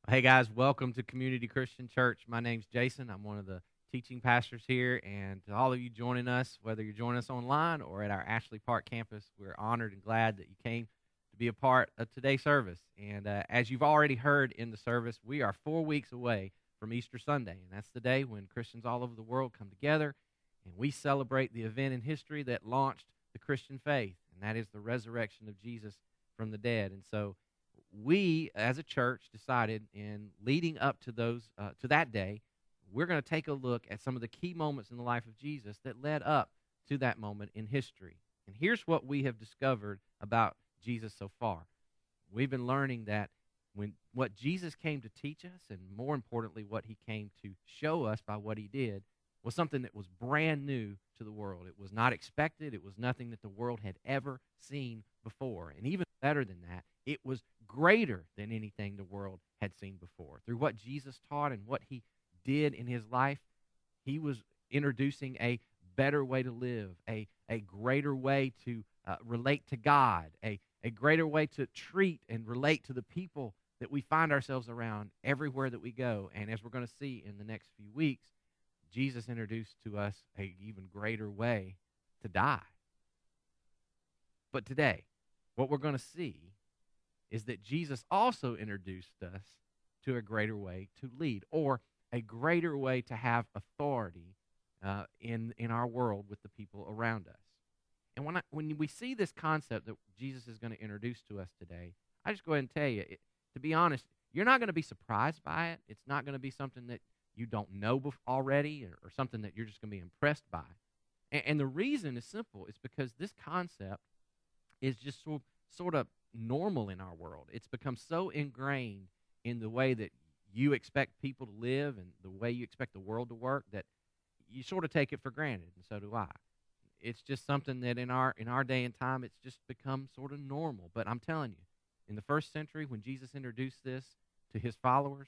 Hey guys, welcome to Community Christian Church. My name's Jason. I'm one of the teaching pastors here, and to all of you joining us, whether you're joining us online or at our Ashley Park campus, we're honored and glad that you came to be a part of today's service. And as you've already heard in the service, we are 4 weeks away from Easter Sunday, and that's the day when Christians all over the world come together and we celebrate the event in history that launched the Christian faith, and that is the resurrection of Jesus from the dead. And so we as a church decided in leading up to that day, we're going to take a look at some of the key moments in the life of Jesus that led up to that moment in history. And here's what we have discovered about Jesus so far. We've been learning that when what Jesus came to teach us, and more importantly what he came to show us by what he did, was something that was brand new to the world. It was not expected. It was nothing that the world had ever seen before. And even better than that, it was greater than anything the world had seen before. Through what Jesus taught and what he did in his life, he was introducing a better way to live, a greater way to relate to God, a greater way to treat and relate to the people that we find ourselves around everywhere that we go. And as we're going to see in the next few weeks, Jesus introduced to us an even greater way to die. But today, what we're going to see is that Jesus also introduced us to a greater way to lead, or a greater way to have authority in our world with the people around us. And when we see this concept that Jesus is going to introduce to us today, I just go ahead and tell you, to be honest, you're not going to be surprised by it. It's not going to be something that you don't know already, or something that you're just going to be impressed by. And the reason is simple. It's because this concept is just sort of normal in our world. It's become so ingrained in the way that you expect people to live and the way you expect the world to work that you sort of take it for granted, and so do I. It's just something that in our day and time, it's just become sort of normal. But I'm telling you, in the first century, when Jesus introduced this to his followers,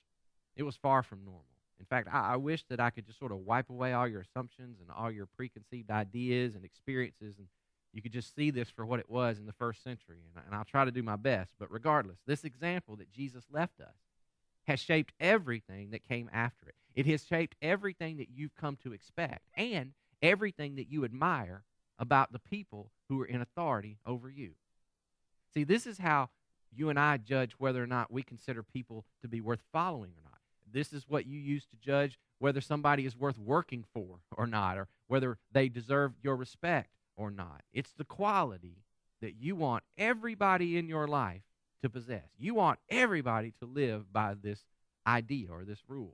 it was far from normal. In fact, I wish that I could just sort of wipe away all your assumptions and all your preconceived ideas and experiences, and you could just see this for what it was in the first century. And I'll try to do my best. But regardless, this example that Jesus left us has shaped everything that came after it. It has shaped everything that you've come to expect and everything that you admire about the people who are in authority over you. See, this is how you and I judge whether or not we consider people to be worth following or not. This is what you use to judge whether somebody is worth working for or not, or whether they deserve your respect or not. It's the quality that you want everybody in your life to possess. You want everybody to live by this idea or this rule.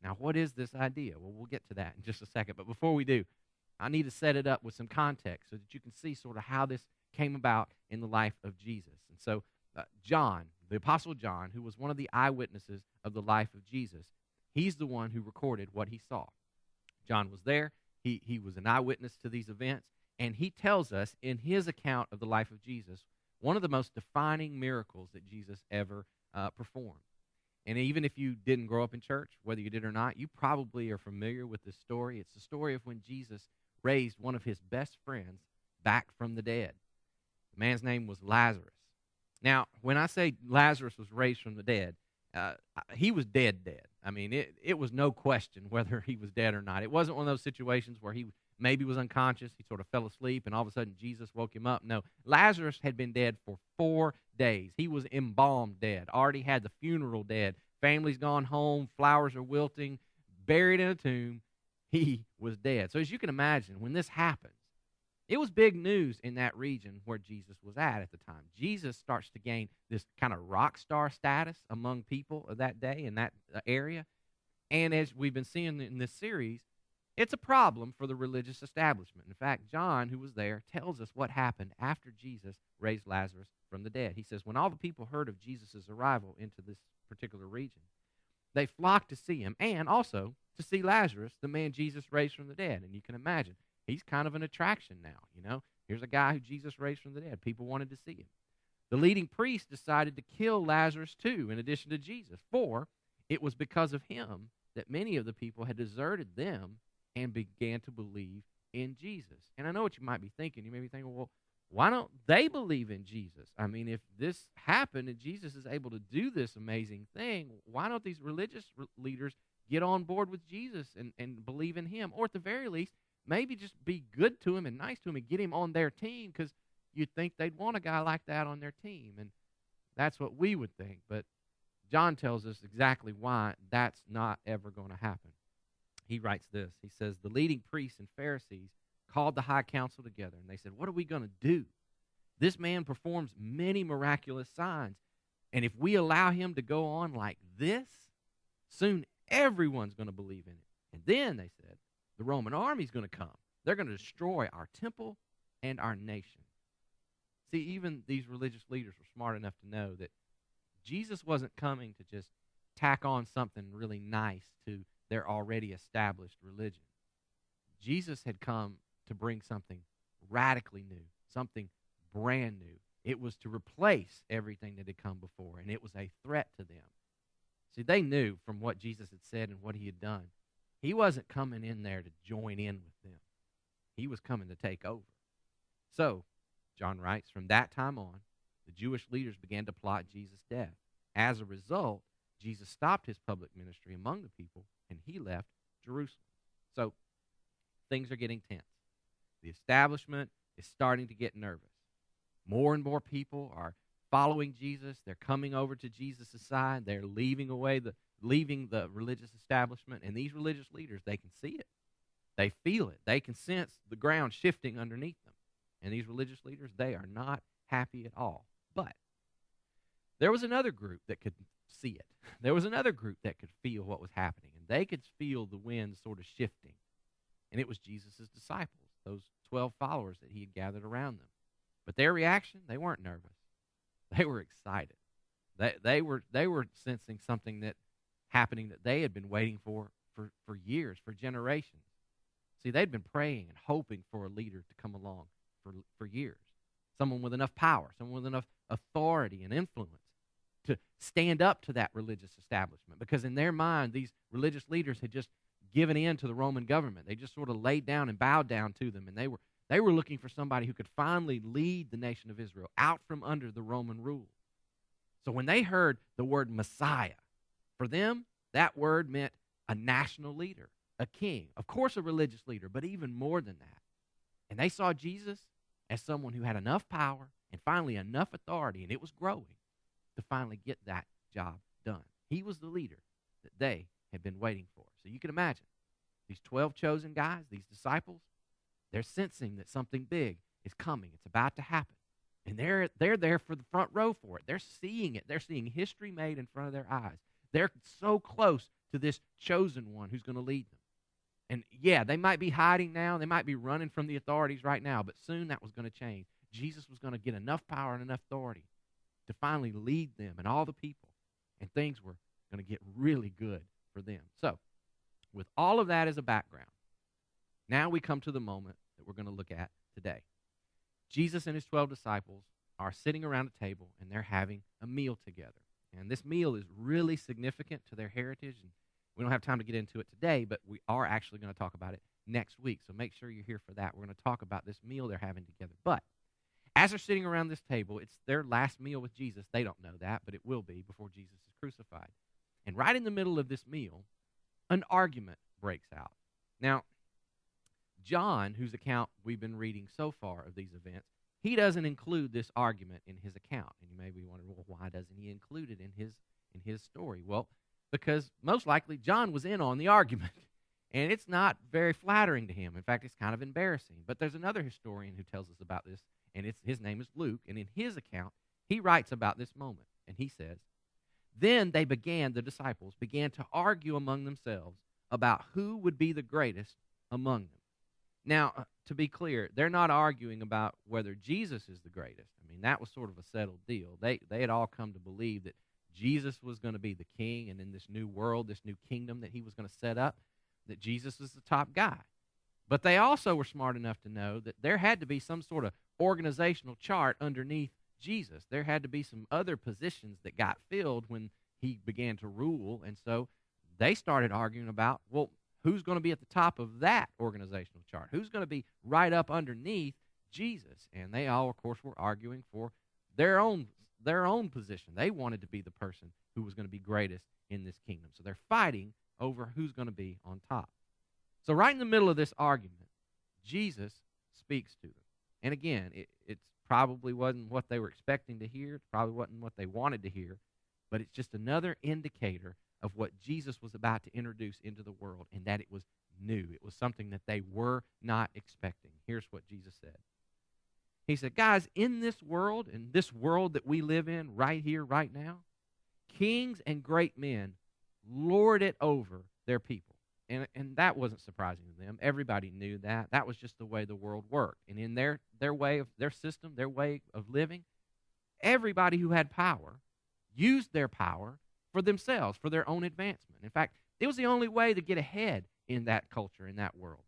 Now, what is this idea? Well, we'll get to that in just a second. But before we do, I need to set it up with some context so that you can see sort of how this came about in the life of Jesus. And so John, the Apostle John, who was one of the eyewitnesses of the life of Jesus, he's the one who recorded what he saw. John was there. He was an eyewitness to these events, and he tells us in his account of the life of Jesus one of the most defining miracles that Jesus ever performed. And even if you didn't grow up in church, whether you did or not, you probably are familiar with this story. It's the story of when Jesus raised one of his best friends back from the dead. The man's name was Lazarus. Now, when I say Lazarus was raised from the dead, he was dead. I mean, it was no question whether he was dead or not. It wasn't one of those situations where he maybe was unconscious, he sort of fell asleep, and all of a sudden Jesus woke him up. No, Lazarus had been dead for 4 days. He was embalmed dead, already had the funeral dead. Family's gone home, flowers are wilting, buried in a tomb. He was dead. So as you can imagine, when this happens, it was big news in that region where Jesus was at the time. Jesus starts to gain this kind of rock star status among people of that day in that area. And as we've been seeing in this series, it's a problem for the religious establishment. In fact, John, who was there, tells us what happened after Jesus raised Lazarus from the dead. He says, when all the people heard of Jesus' arrival into this particular region, they flocked to see him and also to see Lazarus, the man Jesus raised from the dead. And you can imagine, he's kind of an attraction now, you know. Here's a guy who Jesus raised from the dead. People wanted to see him. The leading priest decided to kill Lazarus too, in addition to Jesus, for it was because of him that many of the people had deserted them and began to believe in Jesus. And I know what you might be thinking. You may be thinking, well, Why don't they believe in Jesus? I mean, if this happened and Jesus is able to do this amazing thing, why don't these religious leaders get on board with Jesus and believe in him? Or at the very least, maybe just be good to him and nice to him and get him on their team, because you'd think they'd want a guy like that on their team. And that's what we would think. But John tells us exactly why that's not ever going to happen. He writes this. He says, the leading priests and Pharisees called the high council together, and they said, what are we going to do? This man performs many miraculous signs, and if we allow him to go on like this, soon everyone's going to believe in it. And then, they said, the Roman army's going to come. They're going to destroy our temple and our nation. See, even these religious leaders were smart enough to know that Jesus wasn't coming to just tack on something really nice to their already established religion. Jesus had come to bring something radically new, something brand new. It was to replace everything that had come before, and it was a threat to them. See, they knew from what Jesus had said and what he had done, he wasn't coming in there to join in with them. He was coming to take over. So, John writes, from that time on, the Jewish leaders began to plot Jesus' death. As a result, Jesus stopped his public ministry among the people, and he left Jerusalem. So, things are getting tense. The establishment is starting to get nervous. More and more people are following Jesus. They're coming over to Jesus' side. They're leaving the religious establishment. And these religious leaders, they can see it. They feel it. They can sense the ground shifting underneath them. And these religious leaders, they are not happy at all. But there was another group that could see it. There was another group that could feel what was happening. And they could feel the wind sort of shifting. And it was Jesus' disciples, those 12 followers that he had gathered around them. But their reaction, they weren't nervous. They were excited. They were sensing something that happening that they had been waiting for years, for generations. See, they'd been praying and hoping for a leader to come along for years. Someone with enough power, someone with enough authority and influence to stand up to that religious establishment. Because in their mind, these religious leaders had just given in to the Roman government. They just sort of laid down and bowed down to them, and they were looking for somebody who could finally lead the nation of Israel out from under the Roman rule. So when they heard the word Messiah, for them, that word meant a national leader, a king, of course a religious leader, but even more than that. And they saw Jesus as someone who had enough power and finally enough authority, and it was growing, to finally get that job done. He was the leader that they had been waiting for. So you can imagine, these 12 chosen guys, these disciples, they're sensing that something big is coming. It's about to happen. And they're there for the front row for it. They're seeing it. They're seeing history made in front of their eyes. They're so close to this chosen one who's going to lead them. And yeah, they might be hiding now. They might be running from the authorities right now, but soon that was going to change. Jesus was going to get enough power and enough authority to finally lead them and all the people. And things were going to get really good for them. So, with all of that as a background, now we come to the moment that we're going to look at today. Jesus and his 12 disciples are sitting around a table, and they're having a meal together. And this meal is really significant to their heritage, and we don't have time to get into it today, but we are actually going to talk about it next week. So make sure you're here for that. We're going to talk about this meal they're having together. But as they're sitting around this table, it's their last meal with Jesus. They don't know that, but it will be before Jesus is crucified. And right in the middle of this meal, an argument breaks out. Now, John, whose account we've been reading so far of these events, he doesn't include this argument in his account. And you may be wondering, well, why doesn't he include it in his story? Well, because most likely John was in on the argument, and it's not very flattering to him. In fact, it's kind of embarrassing. But there's another historian who tells us about this, and his name is Luke, and in his account, he writes about this moment, and he says, then the disciples began to argue among themselves about who would be the greatest among them. Now, to be clear, they're not arguing about whether Jesus is the greatest. I mean, that was sort of a settled deal. They had all come to believe that Jesus was going to be the king, and in this new world, this new kingdom that he was going to set up, that Jesus was the top guy. But they also were smart enough to know that there had to be some sort of organizational chart underneath Jesus. There had to be some other positions that got filled when he began to rule, and so they started arguing about, well, who's going to be at the top of that organizational chart? Who's going to be right up underneath Jesus. And they all, of course, were arguing for their own their own position. They wanted to be the person who was going to be greatest in this kingdom. So they're fighting over who's going to be on top. So right in the middle of this argument, Jesus speaks to them. And again, it's probably wasn't what they were expecting to hear. It probably wasn't what they wanted to hear. But it's just another indicator of what Jesus was about to introduce into the world, and that it was new. It was something that they were not expecting. Here's what Jesus said. He said, guys, in this world that we live in right here, right now, kings and great men lord it over their people. And that wasn't surprising to them. Everybody knew that. That was just the way the world worked. And in their way of their system, their way of living, everybody who had power used their power for themselves, for their own advancement. In fact, it was the only way to get ahead in that culture, in that world.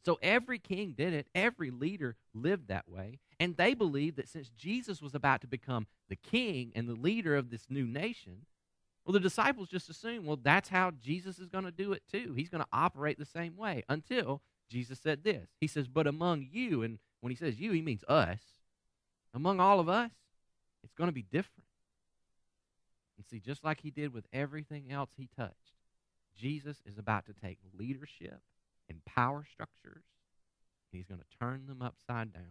So every king did it. Every leader lived that way. And they believed that since Jesus was about to become the king and the leader of this new nation, well, the disciples just assumed, well, that's how Jesus is going to do it too. He's going to operate the same way until Jesus said this. He says, but among you, and when he says you, he means us. Among all of us, it's going to be different. And see, just like he did with everything else he touched, Jesus is about to take leadership and power structures, and he's going to turn them upside down.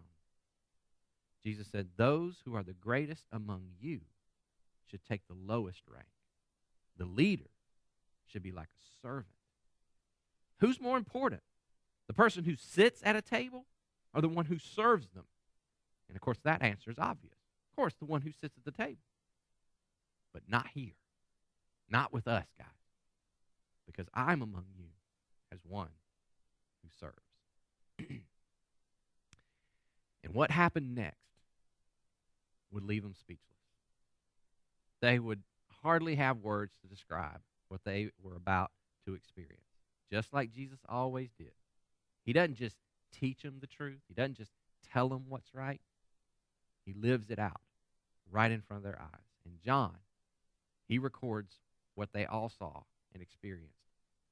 Jesus said, those who are the greatest among you should take the lowest rank. The leader should be like a servant. Who's more important? The person who sits at a table or the one who serves them? And of course, that answer is obvious. Of course, the one who sits at the table. But not here. Not with us, guys. Because I'm among you as one who serves. And what happened next would leave them speechless. They would hardly have words to describe what they were about to experience, just like Jesus always did. He doesn't just teach them the truth. He doesn't just tell them what's right. He lives it out right in front of their eyes. And John, he records what they all saw and experienced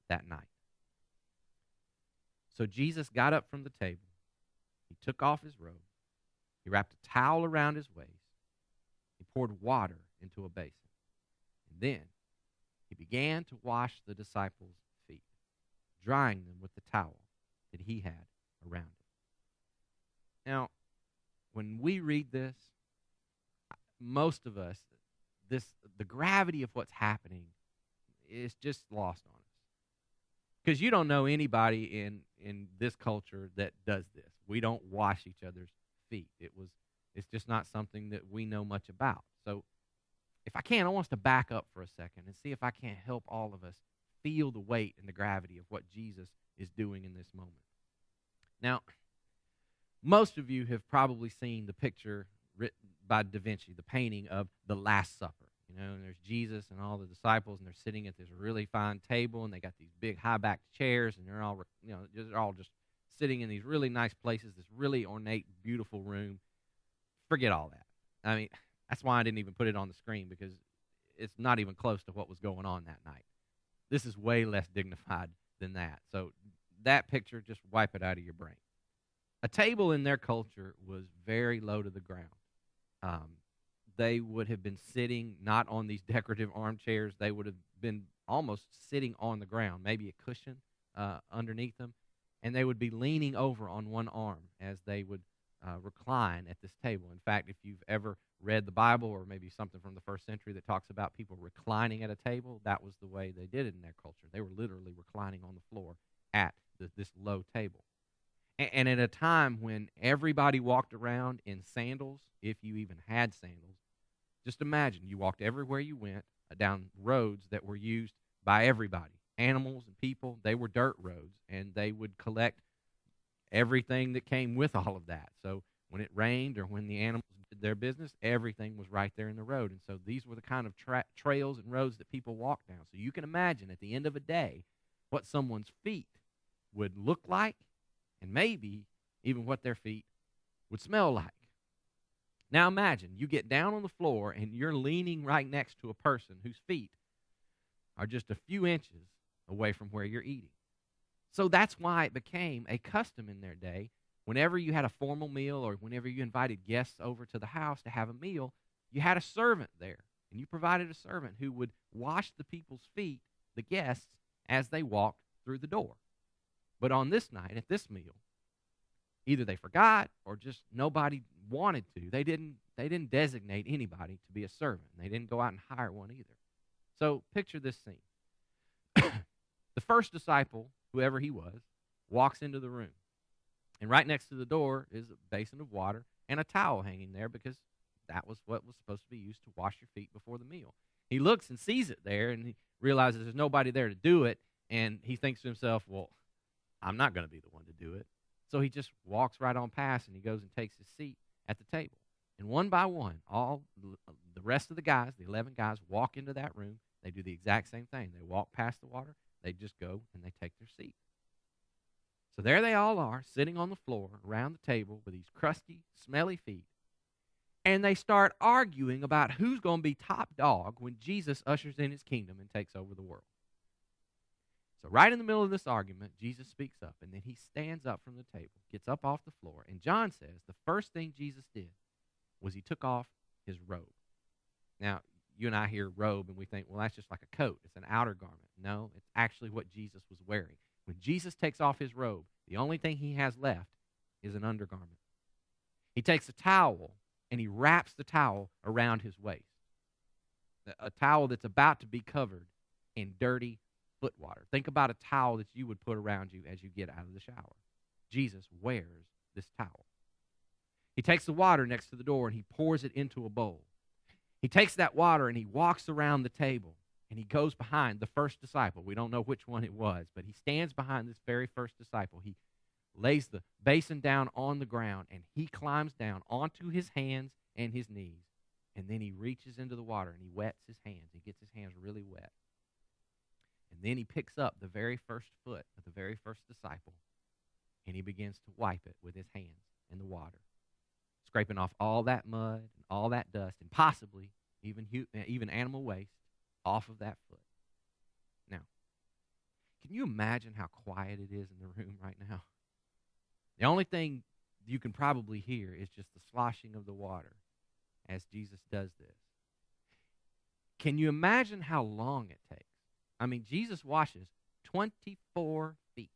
that night. So Jesus got up from the table. He took off his robe. He wrapped a towel around his waist. He poured water into a basin. And then he began to wash the disciples' feet, drying them with the towel that he had around him. Now, when we read this, most of us, the gravity of what's happening is just lost on us. Because you don't know anybody in this culture that does this. We don't wash each other's feet. It's just not something that we know much about. So if I can, I want us to back up for a second and see if I can't help all of us feel the weight and the gravity of what Jesus is doing in this moment. Now, most of you have probably seen the picture written by Da Vinci, the painting of the Last Supper. You know, and there's Jesus and all the disciples, and they're sitting at this really fine table, and they got these big high-backed chairs, and they're all just sitting in these really nice places, this really ornate, beautiful room. Forget all that. I mean, that's why I didn't even put it on the screen, because it's not even close to what was going on that night. This is way less dignified than that. So that picture, just wipe it out of your brain. A table in their culture was very low to the ground. They would have been sitting not on these decorative armchairs. They would have been almost sitting on the ground, maybe a cushion underneath them, and they would be leaning over on one arm as they would recline at this table. In fact, if you've ever read the Bible or maybe something from the first century that talks about people reclining at a table, that was the way they did it in their culture. They were literally reclining on the floor at this low table. And at a time when everybody walked around in sandals, if you even had sandals, just imagine you walked everywhere you went down roads that were used by everybody, animals and people. They were dirt roads, and they would collect everything that came with all of that. So when it rained or when the animals did their business, everything was right there in the road. And so these were the kind of trails and roads that people walked down. So you can imagine at the end of a day what someone's feet would look like, and maybe even what their feet would smell like. Now imagine you get down on the floor and you're leaning right next to a person whose feet are just a few inches away from where you're eating. So that's why it became a custom in their day whenever you had a formal meal or whenever you invited guests over to the house to have a meal, you had a servant there. And you provided a servant who would wash the people's feet, the guests, as they walked through the door. But on this night, at this meal, either they forgot or just nobody wanted to. They didn't designate anybody to be a servant. They didn't go out and hire one either. So picture this scene. The first disciple, whoever he was, walks into the room. And right next to the door is a basin of water and a towel hanging there because that was what was supposed to be used to wash your feet before the meal. He looks and sees it there, and he realizes there's nobody there to do it, and he thinks to himself, well, I'm not going to be the one to do it. So he just walks right on past, and he goes and takes his seat at the table. And one by one, all the rest of the guys, the 11 guys, walk into that room. They do the exact same thing. They walk past the water. They just go, and they take their seat. So there they all are, sitting on the floor around the table with these crusty, smelly feet. And they start arguing about who's going to be top dog when Jesus ushers in his kingdom and takes over the world. So right in the middle of this argument, Jesus speaks up, and then he stands up from the table, gets up off the floor, and John says the first thing Jesus did was he took off his robe. Now, you and I hear robe, and we think, well, that's just like a coat. It's an outer garment. No, it's actually what Jesus was wearing. When Jesus takes off his robe, the only thing he has left is an undergarment. He takes a towel, and he wraps the towel around his waist. A towel that's about to be covered in dirty foot water. Think about a towel that you would put around you as you get out of the shower. Jesus wears this towel. He takes the water next to the door, and he pours it into a bowl. He takes that water, and he walks around the table, and he goes behind the first disciple. We don't know which one it was, but he stands behind this very first disciple. He lays the basin down on the ground, and he climbs down onto his hands and his knees, and then he reaches into the water, and he wets his hands. He gets his hands really wet. And then he picks up the very first foot of the very first disciple, and he begins to wipe it with his hands in the water, scraping off all that mud and all that dust and possibly even animal waste off of that foot. Now, can you imagine how quiet it is in the room right now? The only thing you can probably hear is just the sloshing of the water as Jesus does this. Can you imagine how long it takes? I mean, Jesus washes 24 feet.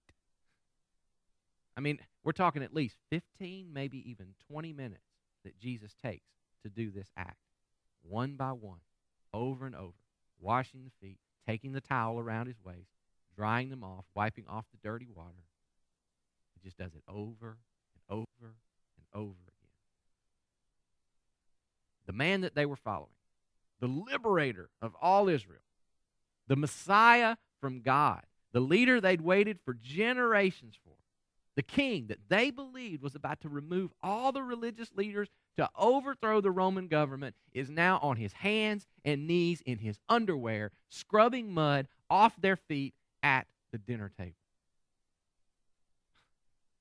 I mean, we're talking at least 15, maybe even 20 minutes that Jesus takes to do this act, one by one, over and over, washing the feet, taking the towel around his waist, drying them off, wiping off the dirty water. He just does it over and over and over again. The man that they were following, the liberator of all Israel, the Messiah from God, the leader they'd waited for generations for, the king that they believed was about to remove all the religious leaders to overthrow the Roman government, is now on his hands and knees in his underwear, scrubbing mud off their feet at the dinner table.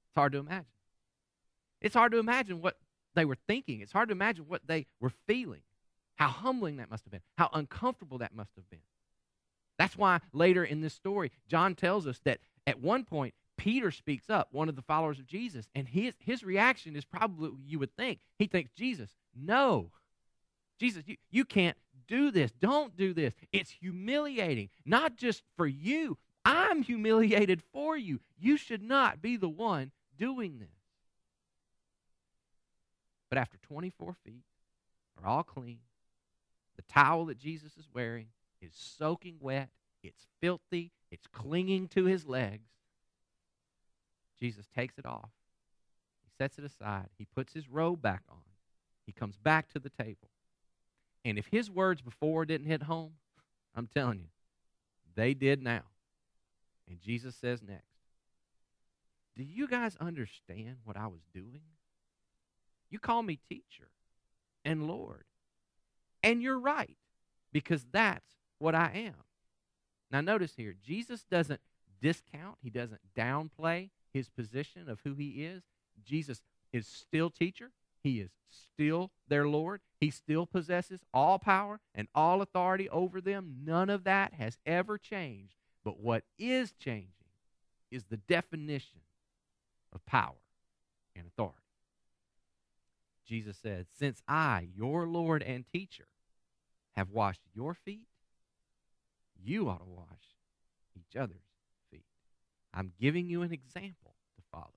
It's hard to imagine. It's hard to imagine what they were thinking. It's hard to imagine what they were feeling, how humbling that must have been, how uncomfortable that must have been. That's why later in this story, John tells us that at one point, Peter speaks up, one of the followers of Jesus, and his reaction is probably what you would think. He thinks, Jesus, no. Jesus, you can't do this. Don't do this. It's humiliating, not just for you. I'm humiliated for you. You should not be the one doing this. But after 24 feet are all clean, the towel that Jesus is wearing is soaking wet, it's filthy, it's clinging to his legs. Jesus takes it off. He sets it aside. He puts his robe back on. He comes back to the table. And if his words before didn't hit home, I'm telling you, they did now. And Jesus says next, do you guys understand what I was doing? You call me teacher and Lord. And you're right, because that's what I am. Now notice here, Jesus doesn't discount, he doesn't downplay his position of who he is. Jesus is still teacher. He is still their Lord. He still possesses all power and all authority over them. None of that has ever changed. But what is changing is the definition of power. and authority. Jesus said, since I, your Lord and teacher, have washed your feet, you ought to wash each other's feet. I'm giving you an example to follow.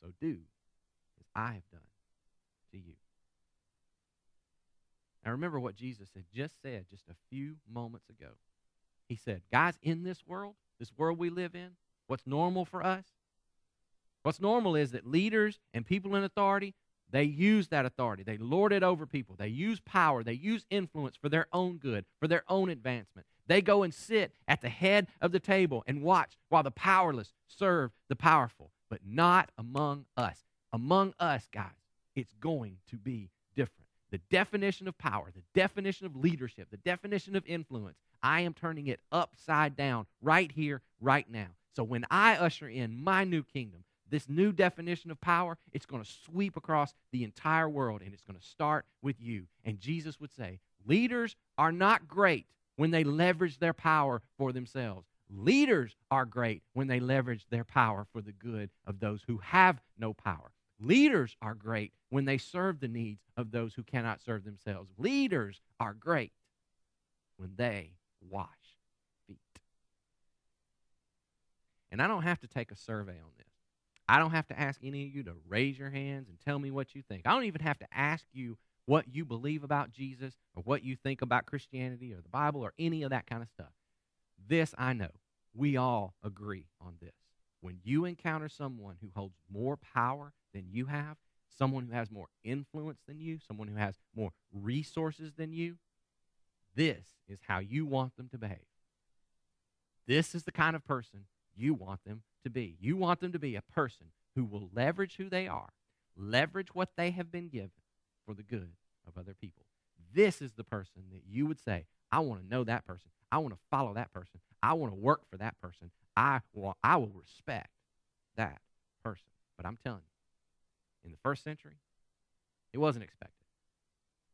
So do as I have done to you. Now remember what Jesus had just said just a few moments ago. He said, guys, in this world we live in, what's normal for us? What's normal is that leaders and people in authority, they use that authority. They lord it over people. They use power. They use influence for their own good, for their own advancement. They go and sit at the head of the table and watch while the powerless serve the powerful, but not among us. Among us, guys, it's going to be different. The definition of power, the definition of leadership, the definition of influence, I am turning it upside down right here, right now. So when I usher in my new kingdom, this new definition of power, it's going to sweep across the entire world, and it's going to start with you. And Jesus would say, leaders are not great when they leverage their power for themselves. Leaders are great when they leverage their power for the good of those who have no power. Leaders are great when they serve the needs of those who cannot serve themselves. Leaders are great when they wash feet. And I don't have to take a survey on this. I don't have to ask any of you to raise your hands and tell me what you think. I don't even have to ask you what you believe about Jesus or what you think about Christianity or the Bible or any of that kind of stuff. This I know. We all agree on this. When you encounter someone who holds more power than you have, someone who has more influence than you, someone who has more resources than you, this is how you want them to behave. This is the kind of person you want them to be. You want them to be a person who will leverage who they are, leverage what they have been given for the good of other people. This is the person that you would say, I want to know that person. I want to follow that person. I want to work for that person. I will respect that person. But I'm telling you, in the first century, it wasn't expected.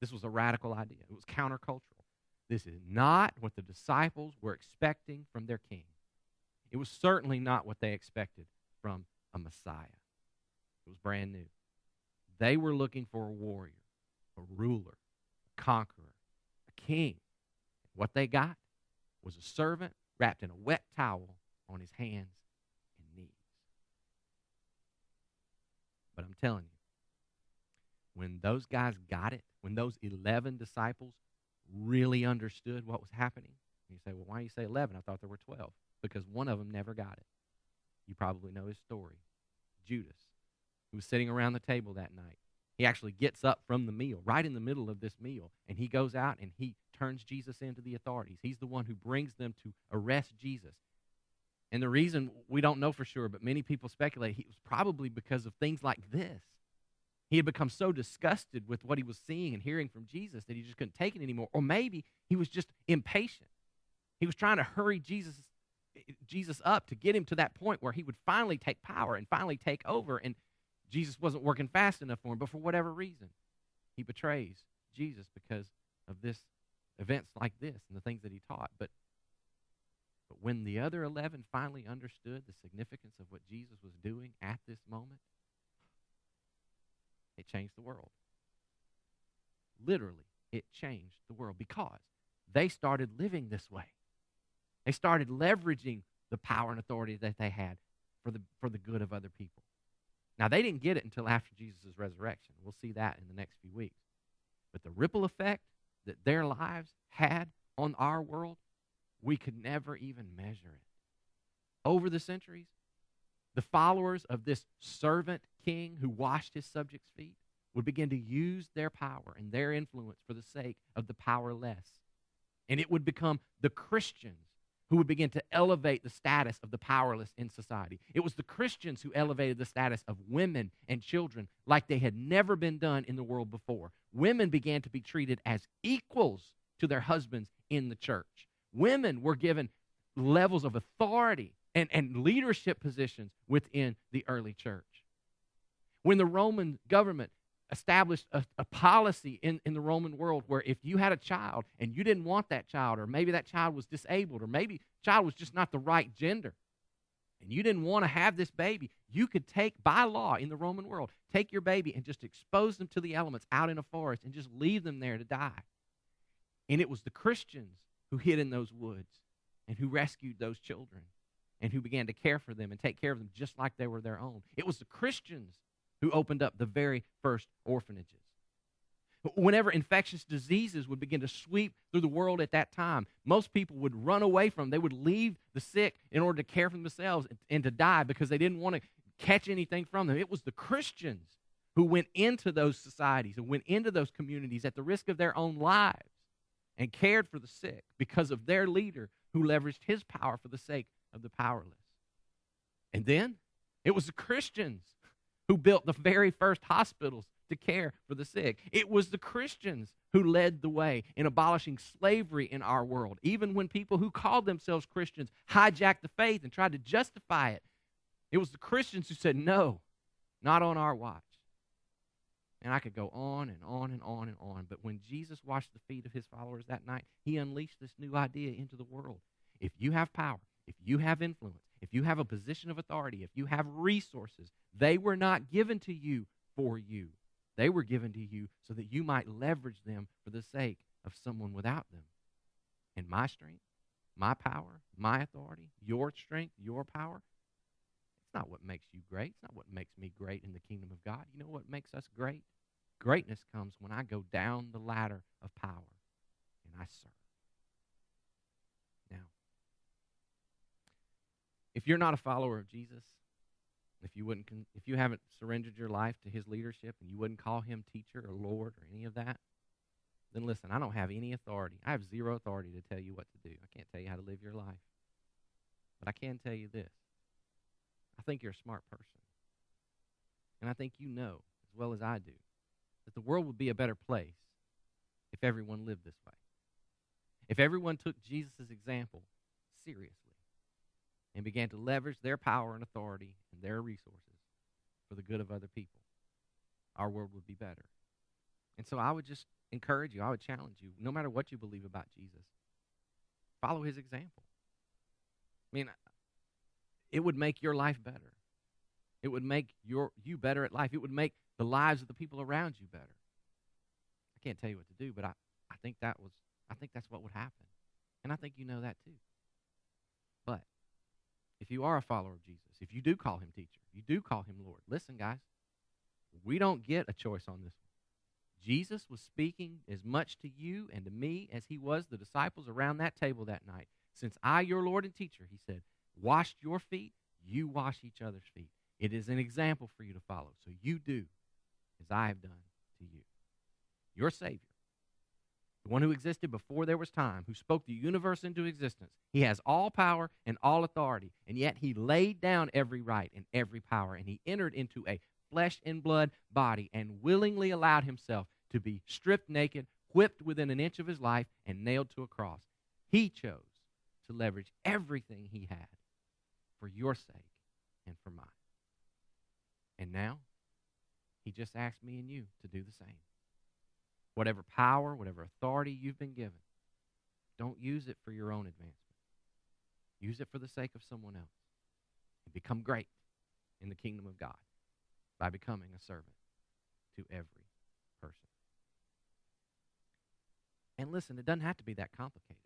This was a radical idea. It was countercultural. This is not what the disciples were expecting from their king. It was certainly not what they expected from a Messiah. It was brand new. They were looking for a warrior, a ruler, a conqueror, a king. What they got was a servant wrapped in a wet towel on his hands and knees. But I'm telling you, when those guys got it, when those 11 disciples really understood what was happening, you say, well, why do you say 11? I thought there were 12. Because one of them never got it. You probably know his story. Judas, who was sitting around the table that night. He actually gets up from the meal, right in the middle of this meal, and he goes out and he turns Jesus into the authorities. He's the one who brings them to arrest Jesus. And the reason, we don't know for sure, but many people speculate it was probably because of things like this. He had become so disgusted with what he was seeing and hearing from Jesus that he just couldn't take it anymore. Or maybe he was just impatient. He was trying to hurry Jesus up to get him to that point where he would finally take power and finally take over, and Jesus wasn't working fast enough for him, but for whatever reason, he betrays Jesus because of this events like this and the things that he taught. But when the other 11 finally understood the significance of what Jesus was doing at this moment, it changed the world. Literally, it changed the world because they started living this way. They started leveraging the power and authority that they had for the good of other people. Now, they didn't get it until after Jesus' resurrection. We'll see that in the next few weeks. But the ripple effect that their lives had on our world, we could never even measure it. Over the centuries, the followers of this servant king who washed his subjects' feet would begin to use their power and their influence for the sake of the powerless. And it would become the Christians who would begin to elevate the status of the powerless in society. It was the Christians who elevated the status of women and children like they had never been done in the world before. Women began to be treated as equals to their husbands in the church. Women were given levels of authority and leadership positions within the early church. When the Roman government established a policy in the Roman world where if you had a child and you didn't want that child, or maybe that child was disabled, or maybe the child was just not the right gender, and you didn't want to have this baby, you could take, by law in the Roman world, take your baby and just expose them to the elements out in a forest and just leave them there to die. And it was the Christians who hid in those woods and who rescued those children and who began to care for them and take care of them just like they were their own. It was the Christians who opened up the very first orphanages. Whenever infectious diseases would begin to sweep through the world at that time, most people would run away from them. They would leave the sick in order to care for themselves and to die because they didn't want to catch anything from them. It was the Christians who went into those societies and went into those communities at the risk of their own lives and cared for the sick because of their leader who leveraged his power for the sake of the powerless. And then it was the Christians who built the very first hospitals to care for the sick. It was the Christians who led the way in abolishing slavery in our world, even when people who called themselves Christians hijacked the faith and tried to justify it. It was the Christians who said, no, not on our watch. And I could go on and on and on and on. But when Jesus washed the feet of his followers that night, he unleashed this new idea into the world. If you have power, if you have influence, if you have a position of authority, if you have resources, they were not given to you for you. They were given to you so that you might leverage them for the sake of someone without them. And my strength, my power, my authority, your strength, your power, it's not what makes you great. It's not what makes me great in the kingdom of God. You know what makes us great? Greatness comes when I go down the ladder of power and I serve. Now, if you're not a follower of Jesus, if you haven't surrendered your life to his leadership and you wouldn't call him teacher or Lord or any of that, then listen, I don't have any authority. I have zero authority to tell you what to do. I can't tell you how to live your life. But I can tell you this. I think you're a smart person. And I think you know, as well as I do, that the world would be a better place if everyone lived this way. If everyone took Jesus' example seriously and began to leverage their power and authority and their resources for the good of other people, our world would be better. And so I would just encourage you, I would challenge you, no matter what you believe about Jesus, follow his example. I mean, it would make your life better. It would make you better at life. It would make the lives of the people around you better. I can't tell you what to do, but I think that's what would happen. And I think you know that too. But if you are a follower of Jesus, if you do call him teacher, you do call him Lord, listen, guys, we don't get a choice on this one. Jesus was speaking as much to you and to me as he was the disciples around that table that night. Since I, your Lord and teacher, he said, washed your feet, you wash each other's feet. It is an example for you to follow. So you do as I have done to you. Your Savior, the one who existed before there was time, who spoke the universe into existence. He has all power and all authority, and yet he laid down every right and every power, and he entered into a flesh and blood body and willingly allowed himself to be stripped naked, whipped within an inch of his life, and nailed to a cross. He chose to leverage everything he had for your sake and for mine. And now, he just asked me and you to do the same. Whatever power, whatever authority you've been given, don't use it for your own advancement. Use it for the sake of someone else. And become great in the kingdom of God by becoming a servant to every person. And listen, it doesn't have to be that complicated.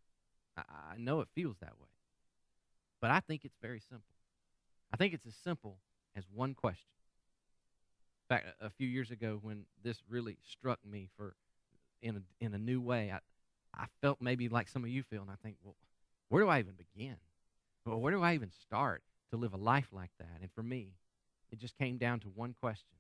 I know it feels that way. But I think it's very simple. I think it's as simple as one question. In fact, a few years ago when this really struck me in a new way, I felt maybe like some of you feel, and I think, well, where do I even begin? Well, where do I even start to live a life like that? And for me, it just came down to one question,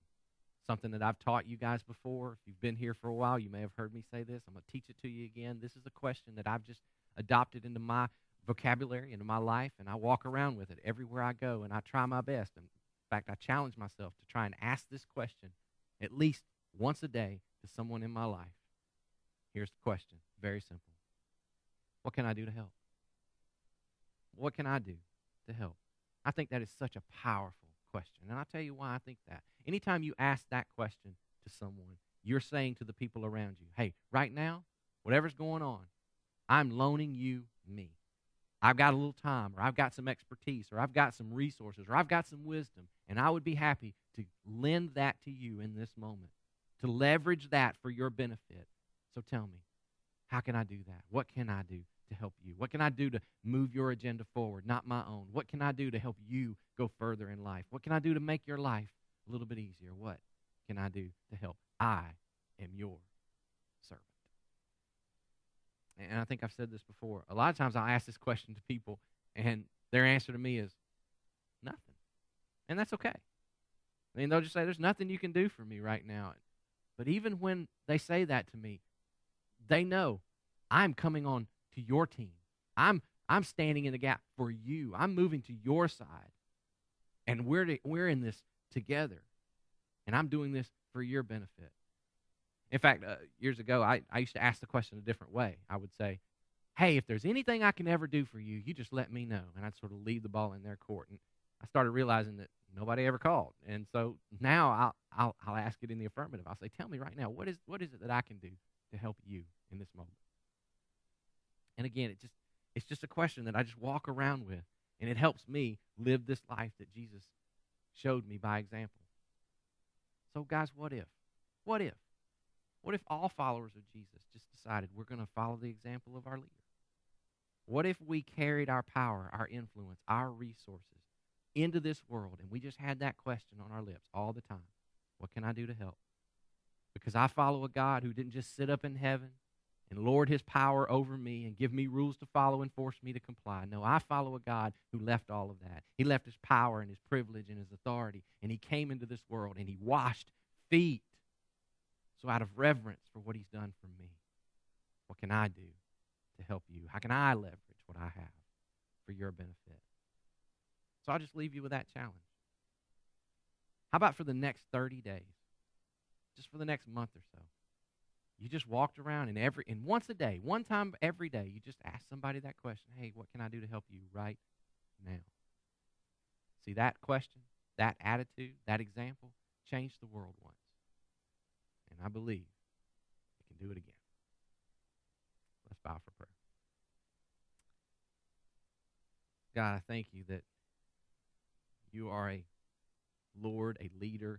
something that I've taught you guys before. If you've been here for a while, you may have heard me say this. I'm going to teach it to you again. This is a question that I've just adopted into my vocabulary, into my life, and I walk around with it everywhere I go, and I try my best. And in fact, I challenge myself to try and ask this question at least once a day to someone in my life. Here's the question, very simple. What can I do to help? What can I do to help? I think that is such a powerful question, and I'll tell you why I think that. Anytime you ask that question to someone, you're saying to the people around you, hey, right now, whatever's going on, I'm loaning you me. I've got a little time, or I've got some expertise, or I've got some resources, or I've got some wisdom, and I would be happy to lend that to you in this moment, to leverage that for your benefit. So tell me, how can I do that? What can I do to help you? What can I do to move your agenda forward, not my own? What can I do to help you go further in life? What can I do to make your life a little bit easier? What can I do to help? I am your servant. And I think I've said this before. A lot of times I'll ask this question to people, and their answer to me is nothing. And that's okay. I mean, they'll just say, there's nothing you can do for me right now. But even when they say that to me, they know I'm coming on to your team. I'm standing in the gap for you. I'm moving to your side. And we're in this together. And I'm doing this for your benefit. In fact, years ago, I used to ask the question a different way. I would say, hey, if there's anything I can ever do for you, you just let me know. And I'd sort of leave the ball in their court. And I started realizing that nobody ever called. And so now I'll ask it in the affirmative. I'll say, tell me right now, what is it that I can do to help you in this moment? And again, it's just a question that I just walk around with. And it helps me live this life that Jesus showed me by example. So guys, what if? What if? What if all followers of Jesus just decided we're going to follow the example of our leader? What if we carried our power, our influence, our resources into this world, and we just had that question on our lips all the time? What can I do to help? Because I follow a God who didn't just sit up in heaven and lord his power over me and give me rules to follow and force me to comply. No, I follow a God who left all of that. He left his power and his privilege and his authority, and he came into this world, and he washed feet. So out of reverence for what he's done for me, what can I do to help you? How can I leverage what I have for your benefit? So I'll just leave you with that challenge. How about for the next 30 days, just for the next month or so, you just walked around and once a day, one time every day, you just ask somebody that question, hey, what can I do to help you right now? See, that question, that attitude, that example changed the world once. And I believe it can do it again. Let's bow for prayer. God, I thank you that you are a Lord, a leader,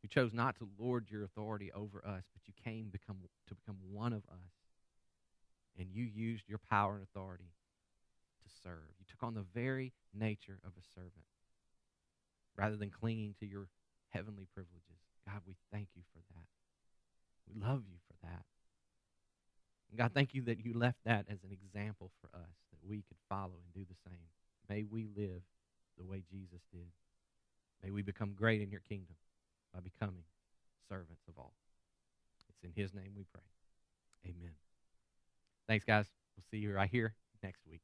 who chose not to lord your authority over us, but you came to become one of us. And you used your power and authority to serve. You took on the very nature of a servant rather than clinging to your heavenly privileges. God, we thank you for that. We love you for that. And God, thank you that you left that as an example for us, that we could follow and do the same. May we live the way Jesus did. May we become great in your kingdom by becoming servants of all. It's in his name we pray. Amen. Thanks, guys. We'll see you right here next week.